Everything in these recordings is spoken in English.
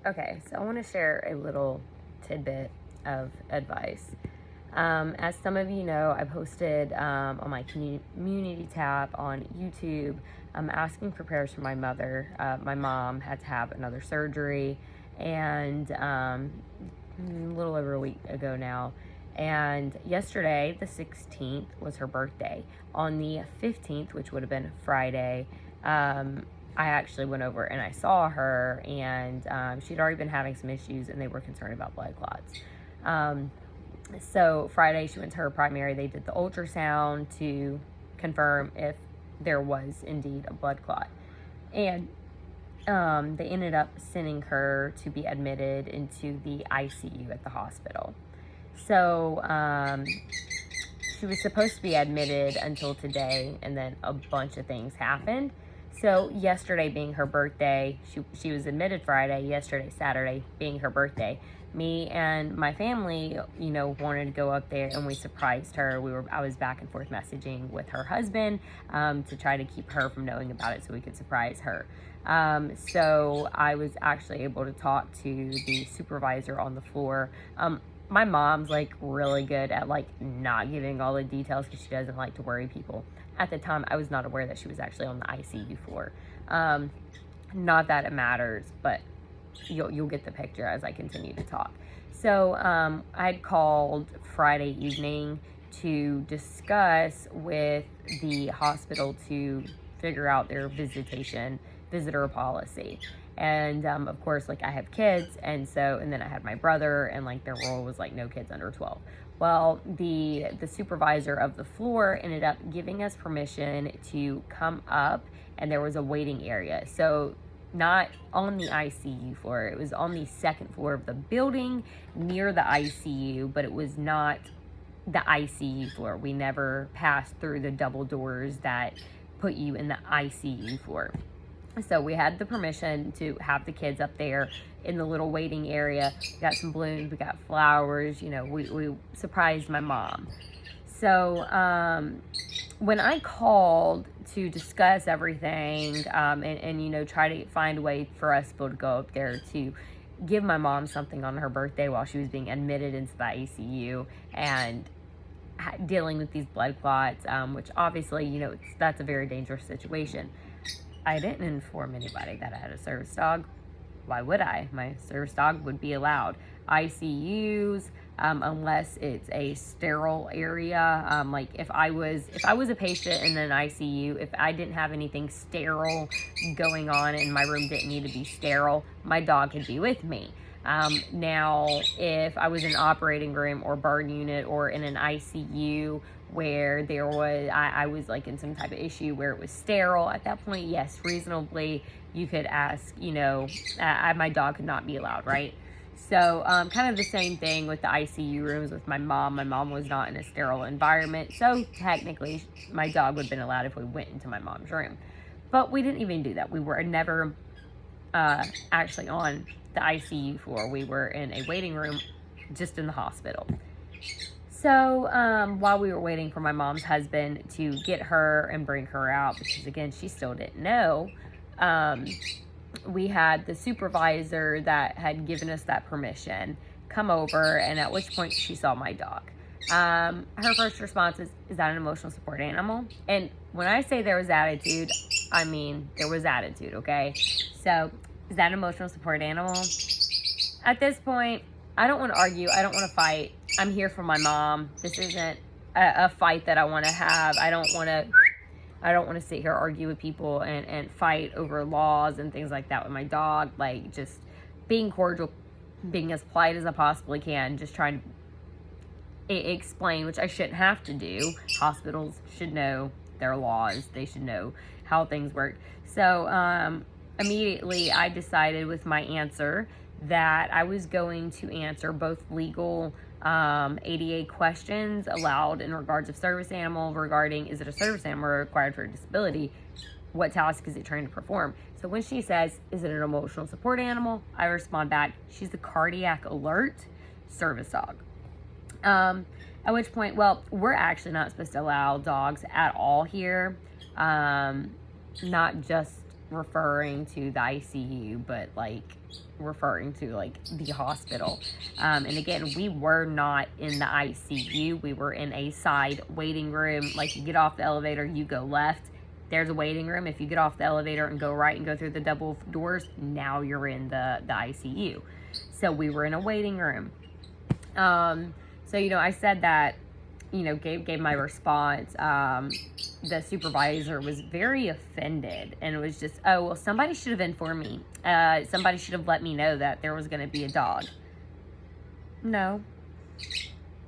Okay, so I want to share a little tidbit of advice. As some of you know, I posted on my community tab on YouTube asking for prayers for my mother. My mom had to have another surgery, and a little over a week ago now. And yesterday, the 16th, was her birthday. On the 15th, which would have been Friday, I actually went over and I saw her, and she'd already been having some issues, and they were concerned about blood clots. So Friday, she went to her primary. They did the ultrasound to confirm if there was indeed a blood clot. And they ended up sending her to be admitted into the ICU at the hospital. So she was supposed to be admitted until today, and then a bunch of things happened. So yesterday being her birthday, she was admitted Friday, yesterday, Saturday, being her birthday. Me and my family, wanted to go up there, and we surprised her. I was back and forth messaging with her husband to try to keep her from knowing about it so we could surprise her. So I was actually able to talk to the supervisor on the floor. My mom's really good at not giving all the details because she doesn't like to worry people. At the time, I was not aware that she was actually on the ICU floor. Not that it matters, but you'll get the picture as I continue to talk. So I had called Friday evening to discuss with the hospital to figure out their visitor policy. And of course, I have kids, and then I had my brother, and their rule was no kids under 12. Well, the supervisor of the floor ended up giving us permission to come up, and there was a waiting area. So not on the ICU floor, it was on the second floor of the building near the ICU, but it was not the ICU floor. We never passed through the double doors that put you in the ICU floor. So we had the permission to have the kids up there in the little waiting area. We got some balloons, we got flowers, we surprised my mom. So when I called to discuss everything and try to find a way for us to go up there to give my mom something on her birthday while she was being admitted into the ICU and dealing with these blood clots, which obviously, that's a very dangerous situation. I didn't inform anybody that I had a service dog. Why would I? My service dog would be allowed. ICUs, unless it's a sterile area. If I was a patient in an ICU, if I didn't have anything sterile going on and my room didn't need to be sterile, my dog could be with me. Now, if I was in an operating room or burn unit or in an ICU where I was in some type of issue where it was sterile, at that point, yes, reasonably, you could ask, my dog could not be allowed, right? So kind of the same thing with the ICU rooms with my mom. My mom was not in a sterile environment, so technically my dog would have been allowed if we went into my mom's room. But we didn't even do that. We were never actually on the ICU floor. We were in a waiting room just in the hospital. So while we were waiting for my mom's husband to get her and bring her out, because again, she still didn't know, we had the supervisor that had given us that permission come over, and at which point she saw my dog. Her first response is that an emotional support animal? And when I say there was attitude, I mean there was attitude, okay? So, is that an emotional support animal? At this point, I don't want to argue. I don't want to fight. I'm here for my mom. This isn't a fight that I want to have. I don't want to sit here argue with people and fight over laws and things like that with my dog. Just being cordial, being as polite as I possibly can, just trying to explain, which I shouldn't have to do. Hospitals should know their laws. They should know how things work. So immediately I decided with my answer that I was going to answer both legal ADA questions allowed in regards of service animal regarding, is it a service animal required for a disability? What task is it trained to perform? So when she says, is it an emotional support animal? I respond back, she's a cardiac alert service dog. At which point, well, we're actually not supposed to allow dogs at all here. Not just referring to the ICU, but like referring to like the hospital. And again, we were not in the ICU. We were in a side waiting room. Like, you get off the elevator, you go left, there's a waiting room. If you get off the elevator and go right and go through the double doors, now you're in the ICU. So we were in a waiting room. So, I said that, gave my response. The supervisor was very offended, and it was just, oh, well, somebody should have informed me. Somebody should have let me know that there was going to be a dog. No,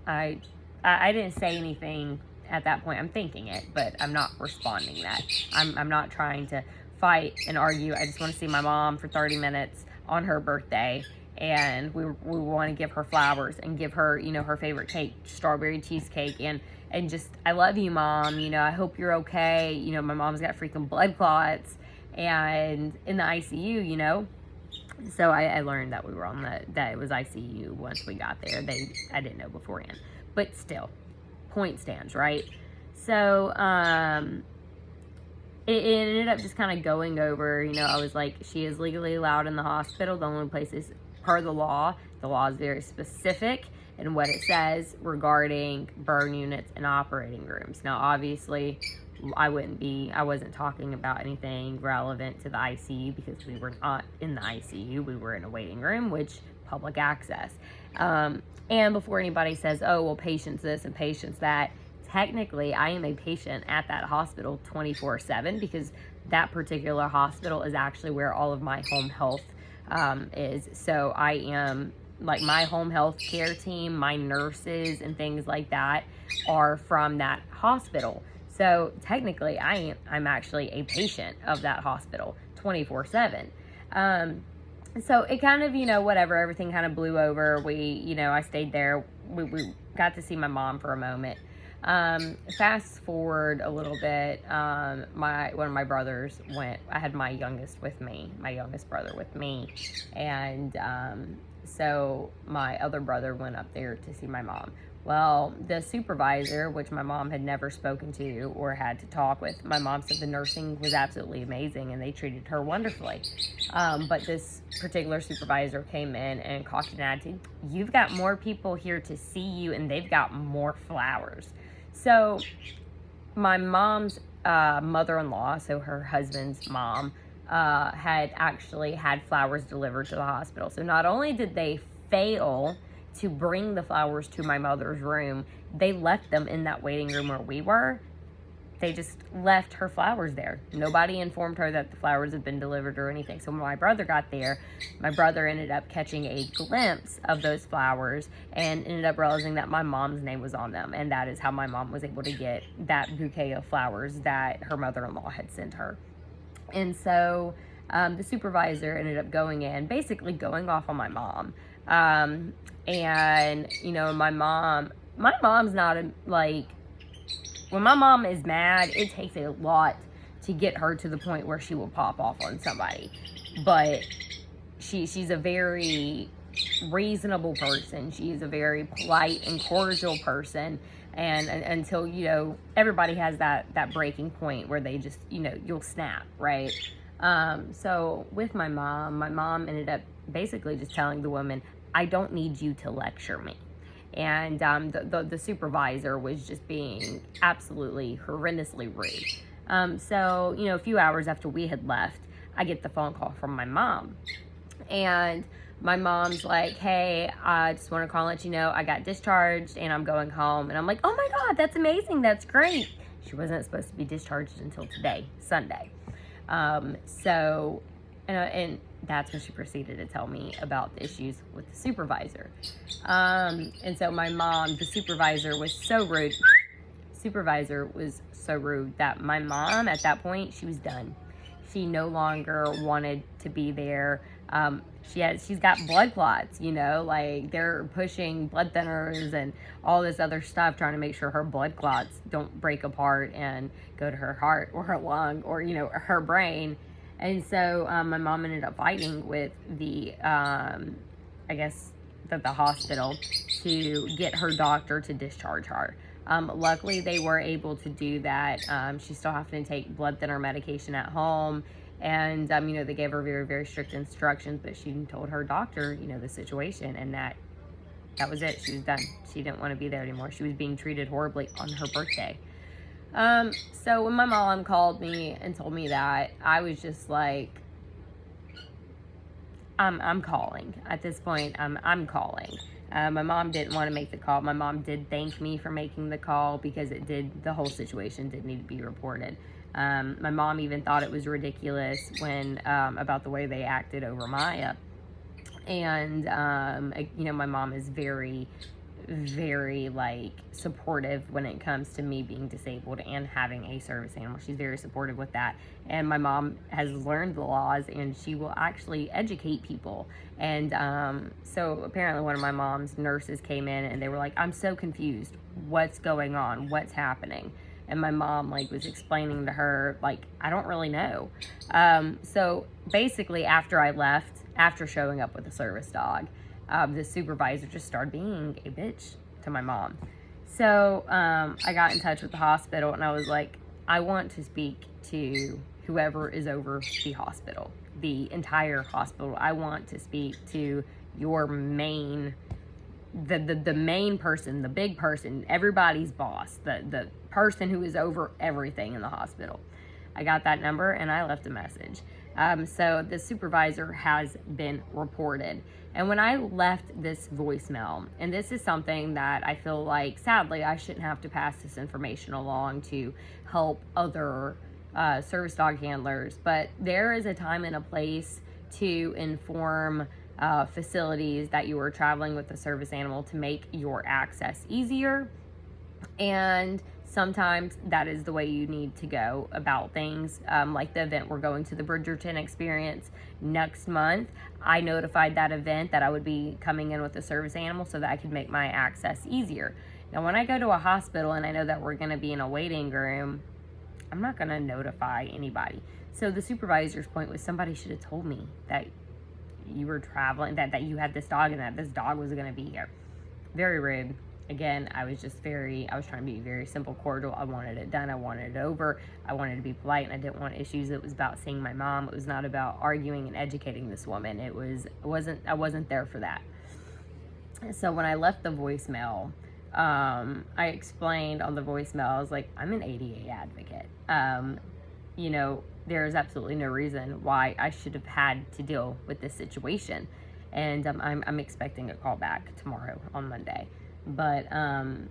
I didn't say anything at that point. I'm thinking it, but I'm not responding that. I'm not trying to fight and argue. I just want to see my mom for 30 minutes on her birthday. And we want to give her flowers and give her, her favorite cake, strawberry cheesecake. And just, I love you, Mom. I hope you're okay. My mom's got freaking blood clots and in the ICU, So I learned that we were that it was ICU once we got there. I didn't know beforehand. But still, point stands, right? So, it ended up just kind of going over, I was like, she is legally allowed in the hospital. The only place is per the law. The law is very specific in what it says regarding burn units and operating rooms. Now, obviously, I wasn't talking about anything relevant to the ICU because we were not in the ICU. We were in a waiting room, which public access. And before anybody says, oh, well, patients this and patients that, technically, I am a patient at that hospital 24/7 because that particular hospital is actually where all of my home health is. So I am, like, my home health care team, my nurses and things like that are from that hospital. So technically, I'm actually a patient of that hospital 24/7. So it kind of, whatever, everything kind of blew over. I stayed there. We got to see my mom for a moment. Fast forward a little bit, one of my brothers went. I had my youngest brother with me, and so my other brother went up there to see my mom. Well, the supervisor, which my mom had never spoken to or had to talk with, my mom said the nursing was absolutely amazing and they treated her wonderfully. But this particular supervisor came in and cocked an attitude. You've got more people here to see you and they've got more flowers. So my mom's mother-in-law, so her husband's mom, had actually had flowers delivered to the hospital. So not only did they fail to bring the flowers to my mother's room, they left them in that waiting room where we were. They just left her flowers there. Nobody informed her that the flowers had been delivered or anything. So when my brother got there, my brother ended up catching a glimpse of those flowers and ended up realizing that my mom's name was on them. And that is how my mom was able to get that bouquet of flowers that her mother-in-law had sent her. And so the supervisor ended up going in, basically going off on my mom. And, my mom's not when my mom is mad, it takes a lot to get her to the point where she will pop off on somebody. But she's a very reasonable person. She's a very polite and cordial person. And until, everybody has that breaking point where they just, you'll snap, right? So with my mom ended up basically just telling the woman, I don't need you to lecture me. And the supervisor was just being absolutely horrendously rude. So, a few hours after we had left, I get the phone call from my mom. And my mom's like, hey, I just want to call and let you know I got discharged and I'm going home. And I'm like, oh my God, that's amazing. That's great. She wasn't supposed to be discharged until today, Sunday. And that's when she proceeded to tell me about the issues with the supervisor. And so my mom, the supervisor was so rude. Supervisor was so rude that my mom, at that point, she was done. She no longer wanted to be there. She's got blood clots, like they're pushing blood thinners and all this other stuff, trying to make sure her blood clots don't break apart and go to her heart or her lung or, her brain. And so my mom ended up fighting with the hospital to get her doctor to discharge her. Luckily, they were able to do that. She's still having to take blood thinner medication at home. And, they gave her very, very strict instructions, but she told her doctor, the situation, and that was it. She was done. She didn't want to be there anymore. She was being treated horribly on her birthday. So when my mom called me and told me that, I was just like, I'm calling. At this point, I'm calling. My mom didn't want to make the call. My mom did thank me for making the call because the whole situation did need to be reported. My mom even thought it was ridiculous when, about the way they acted over Maya. And, my mom is very, very supportive when it comes to me being disabled and having a service animal. She's very supportive with that. And my mom has learned the laws, and she will actually educate people. And so apparently one of my mom's nurses came in and they were like, I'm so confused. What's going on? What's happening? And my mom was explaining to her, I don't really know. So basically after showing up with a service dog, the supervisor just started being a bitch to my mom. So I got in touch with the hospital and I was like, I want to speak to whoever is over the hospital, the entire hospital. I want to speak to your main, the main person, the big person, everybody's boss, the person who is over everything in the hospital. I got that number and I left a message. So the supervisor has been reported. And when I left this voicemail, and this is something that I feel like, sadly, I shouldn't have to pass this information along to help other service dog handlers, but there is a time and a place to inform facilities that you are traveling with a service animal to make your access easier. And sometimes that is the way you need to go about things. Like the event we're going to, the Bridgerton experience next month, I notified that event that I would be coming in with a service animal so that I could make my access easier. Now, when I go to a hospital and I know that we're going to be in a waiting room, I'm not going to notify anybody. So the supervisor's point was, somebody should have told me that you were traveling, that you had this dog and that this dog was going to be here. Very rude. Again, I was trying to be very simple, cordial. I wanted it done. I wanted it over. I wanted to be polite, and I didn't want issues. It was about seeing my mom. It was not about arguing and educating this woman. I wasn't there for that. So when I left the voicemail, I explained on the voicemail, I was like, I'm an ADA advocate. There is absolutely no reason why I should have had to deal with this situation. And I'm expecting a call back tomorrow on Monday. But, I'm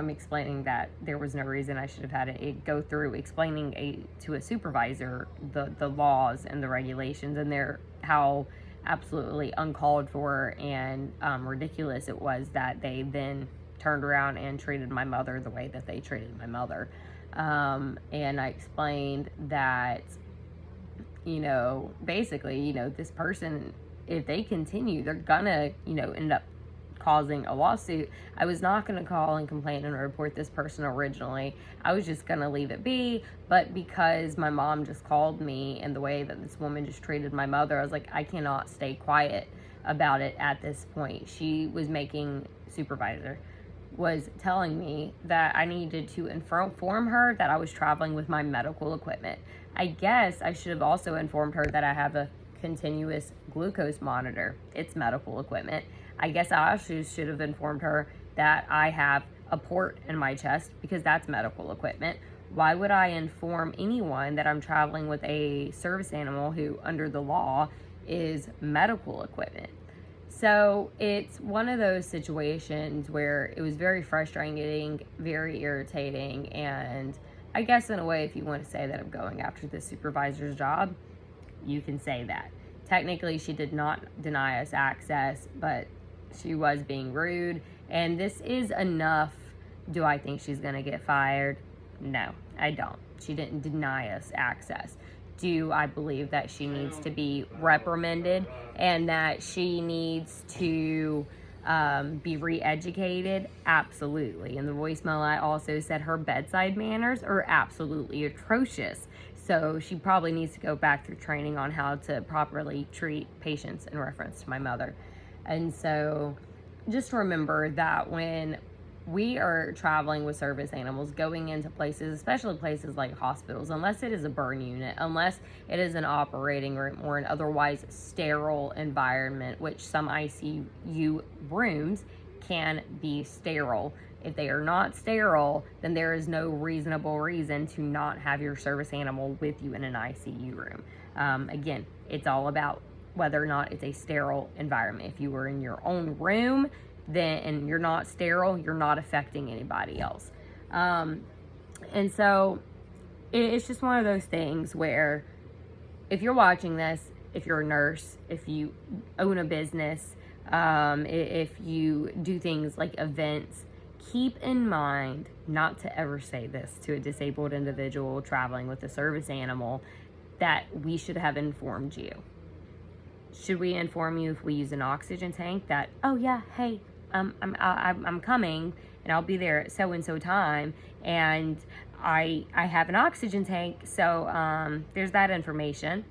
explaining that there was no reason I should have had it go through explaining to a supervisor the laws and the regulations and how absolutely uncalled for and ridiculous it was that they then turned around and treated my mother the way that they treated my mother. And I explained that, basically, this person, if they continue, they're gonna, end up causing a lawsuit. I was not going to call and complain and report this person originally. I was just going to leave it be, but because my mom just called me and the way that this woman just treated my mother, I was like, I cannot stay quiet about it at this point. Supervisor was telling me that I needed to inform her that I was traveling with my medical equipment. I guess I should have also informed her that I have a continuous glucose monitor. It's medical equipment. I guess I also should have informed her that I have a port in my chest because that's medical equipment. Why would I inform anyone that I'm traveling with a service animal who, under the law, is medical equipment? So it's one of those situations where it was very frustrating, very irritating, and I guess in a way, if you want to say that I'm going after the supervisor's job, you can say that. Technically, she did not deny us access, but she was being rude, and this is enough. Do I think she's going to get fired? No, I don't. She didn't deny us access. Do I believe that she needs to be reprimanded and that she needs to be re-educated? Absolutely. In the voicemail, I also said her bedside manners are absolutely atrocious. So she probably needs to go back through training on how to properly treat patients in reference to my mother. And so just remember that when we are traveling with service animals, going into places, especially places like hospitals, unless it is a burn unit, unless it is an operating room or an otherwise sterile environment, which some ICU rooms can be sterile. If they are not sterile, then there is no reasonable reason to not have your service animal with you in an ICU room. Again, it's all about whether or not it's a sterile environment. If you were in your own room, then and you're not sterile, you're not affecting anybody else. And so it's just one of those things where if you're watching this, if you're a nurse, if you own a business, if you do things like events, keep in mind not to ever say this to a disabled individual traveling with a service animal, that we should have informed you. Should we inform you if we use an oxygen tank that, oh yeah, hey, I'm coming and I'll be there at so and so time, and I have an oxygen tank, so there's that information.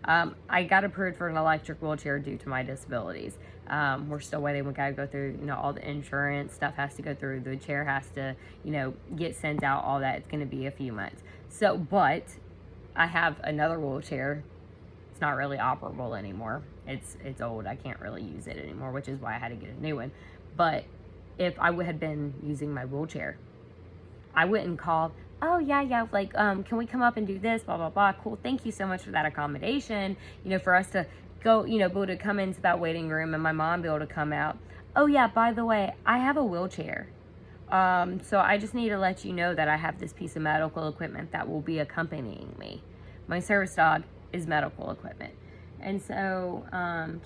I got approved for an electric wheelchair due to my disabilities. We're still waiting. We gotta go through, all the insurance stuff has to go through. The chair has to, get sent out, all that. It's gonna be a few months. So, but I have another wheelchair. It's not really operable anymore. It's old. I can't really use it anymore, which is why I had to get a new one. But if I had been using my wheelchair, I wouldn't call, oh yeah, like, can we come up and do this, blah, blah, blah. Cool, thank you so much for that accommodation, for us to go, be able to come into that waiting room and my mom be able to come out. Oh yeah, by the way, I have a wheelchair. So I just need to let you know that I have this piece of medical equipment that will be accompanying me. My service dog is medical equipment. And so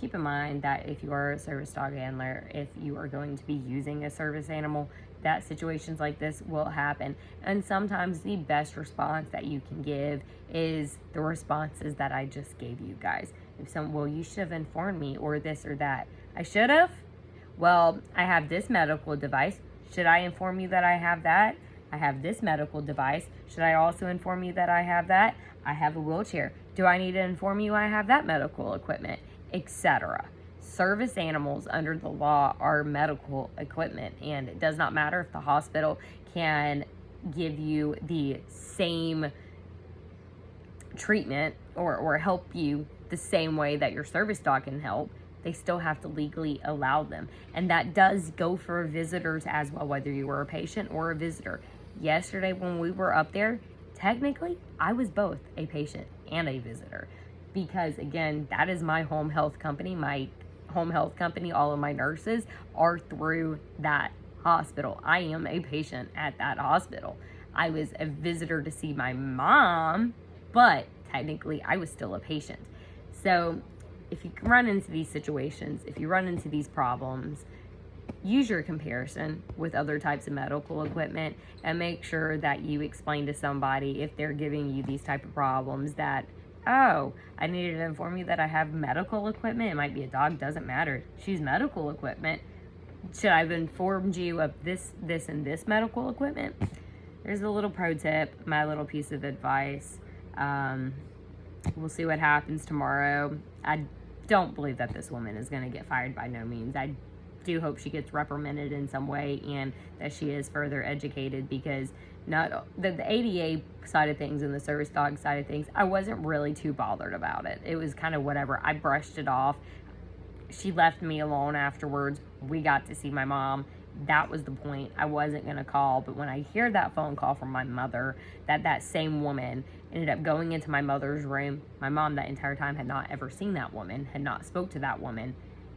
keep in mind that if you are a service dog handler, if you are going to be using a service animal, that situations like this will happen. And sometimes the best response that you can give is the responses that I just gave you guys. If well, you should have informed me, or this or that. I should have? Well, I have this medical device. Should I inform you that I have that? I have this medical device. Should I also inform you that I have that? I have a wheelchair. Do I need to inform you I have that medical equipment, etc.? Service animals under the law are medical equipment, and it does not matter if the hospital can give you the same treatment or help you the same way that your service dog can help. They still have to legally allow them. And that does go for visitors as well, whether you were a patient or a visitor. Yesterday when we were up there, technically, I was both a patient and a visitor, because again, that is my home health company. My home health company, all of my nurses are through that hospital. I am a patient at that hospital. I was a visitor to see my mom, but technically I was still a patient. So if you run into these situations, if you run into these problems, use your comparison with other types of medical equipment and make sure that you explain to somebody, if they're giving you these type of problems, that, oh, I needed to inform you that I have medical equipment. It might be a dog, doesn't matter. She's medical equipment. Should I have informed you of this, and this medical equipment? There's a little pro tip, my little piece of advice. We'll see what happens tomorrow. I don't believe that this woman is going to get fired, by no means. I do hope she gets reprimanded in some way and that she is further educated, because not the ADA side of things and the service dog side of things, I wasn't really too bothered about it. It was kind of whatever. I brushed it off. She left me alone afterwards. We got to see my mom. That was the point. I wasn't going to call, but when I hear that phone call from my mother, that same woman ended up going into my mother's room. My mom that entire time had not ever seen that woman, had not spoke to that woman.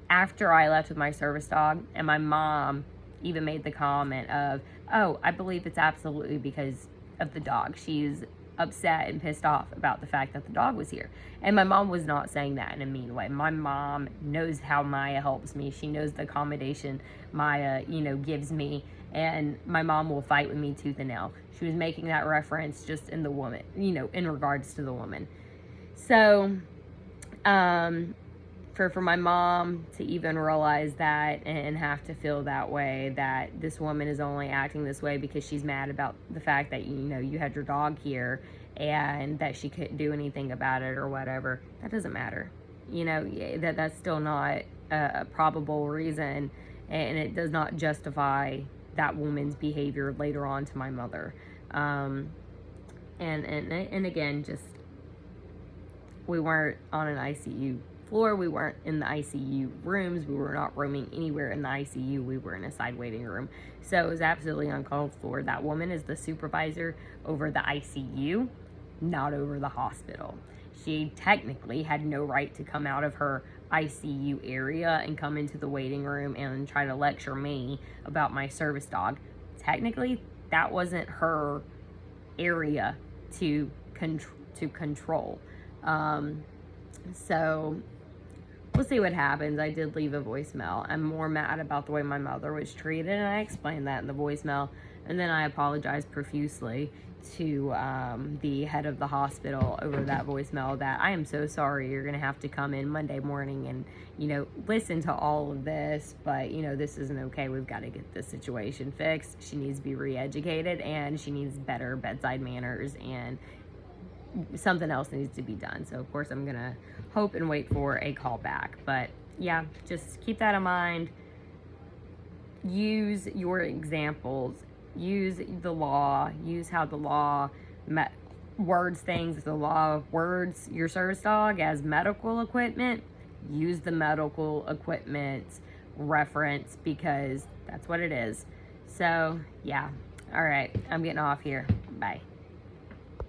After I left with my service dog, and my mom even made the comment of, oh, I believe it's absolutely because of the dog. She's upset and pissed off about the fact that the dog was here. And my mom was not saying that in a mean way. My mom knows how Maya helps me. She knows the accommodation Maya, gives me. And my mom will fight with me tooth and nail. She was making that reference just in the woman, in regards to the woman. So, for my mom to even realize that and have to feel that way, that this woman is only acting this way because she's mad about the fact that, you had your dog here and that she couldn't do anything about it or whatever, that doesn't matter. That's still not a probable reason, and it does not justify that woman's behavior later on to my mother. And again, just, we weren't on an ICU floor. We weren't in the ICU rooms. We were not roaming anywhere in the ICU. We were in a side waiting room. So it was absolutely uncalled for. That woman is the supervisor over the ICU, not over the hospital. She technically had no right to come out of her ICU area and come into the waiting room and try to lecture me about my service dog. Technically, that wasn't her area to control. So we'll see what happens. I did leave a voicemail. I'm more mad about the way my mother was treated, and I explained that in the voicemail. And then I apologized profusely to the head of the hospital over that voicemail, that I am so sorry, you're going to have to come in Monday morning and, listen to all of this, but, this isn't okay. We've got to get this situation fixed. She needs to be re-educated, and she needs better bedside manners, and something else needs to be done. So of course I'm gonna hope and wait for a call back. But yeah, just keep that in mind. Use your examples, use the law, use how the law words things. If the law words your service dog as medical equipment, use the medical equipment reference, because that's what it is. So yeah, all right, I'm getting off here. Bye.